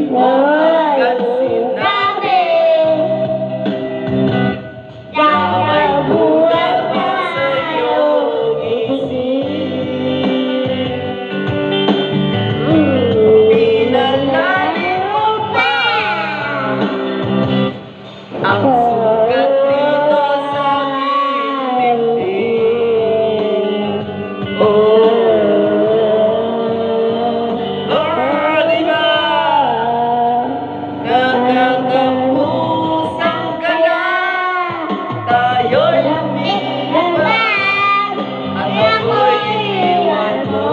mo mapansin natin. Na may buga pa sa iyong isip. Pinalalim mo pa ang sugat dito sa aking dibdib. Diba? Nakakapusang ka na. Tayo'y lumipat at ako'y iniwan mo.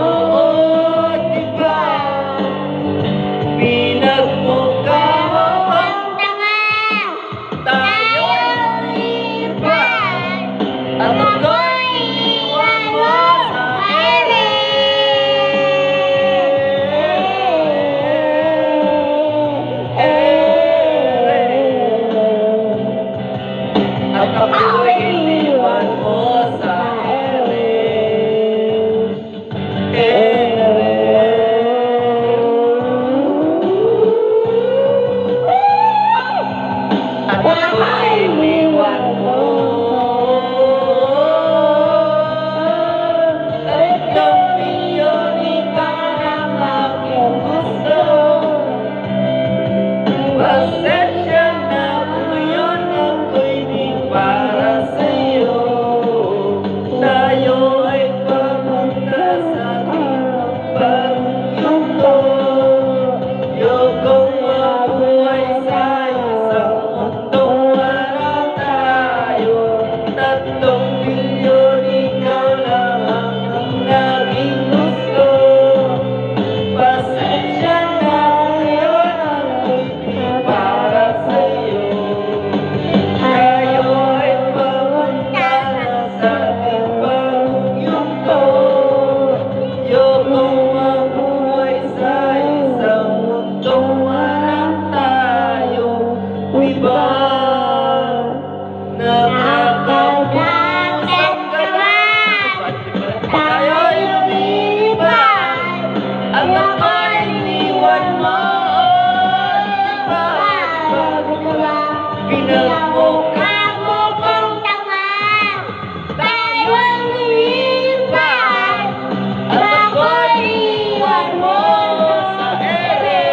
Diba? Pinagmukha mo ang tanga. Tayo'y lumipat at ako'y iniwan mo sa ere. At ako'y iniwan mo sa ere. At ako'y iniwan mo. Tatlong milyon ikaw ang aking gusto. Pasensya na ngayon ako'y di para sa'yo. Tayo ay papunta sa bagong yugto. Yugong mabuhay sa isang mundong walang tayo. 3 milyon ikaw lang ang naging gusto. Pasensya na ngayon ako'y di para sa'yo. Tayo ay papunta na sa ating bagong yugto. Yugong mabuhay sa isang mundong walang tayo. Diba? Nakakapusap ka na. Tayo'y lumipat at ako'y iniwan mo. Diba? Pinagmukha mo kang tanga. Tayo'y lumipat at ako'y iniwan mo sa ere.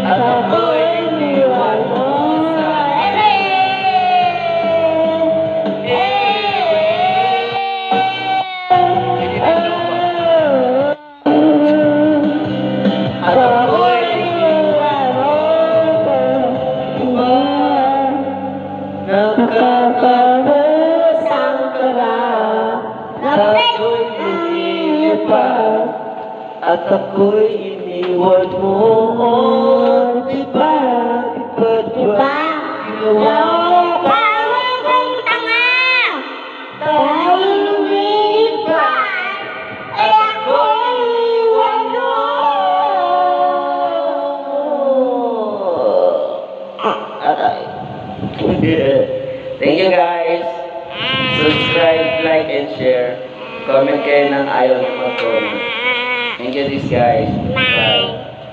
At ako'y iniwan mo sa ere. At ako'y iniwan mo. Nakakapusang ka na. Tayo'y lumipat at ako'y iniwan mo. Diba? Diba? Ginawa mo kang tanga. Tayo'y lumipat at ako'y iniwan mo. Aray. Thank you guys. Subscribe, like, and share. Comment kayo ng ayaw na mag-comment. Thank you guys. Bye.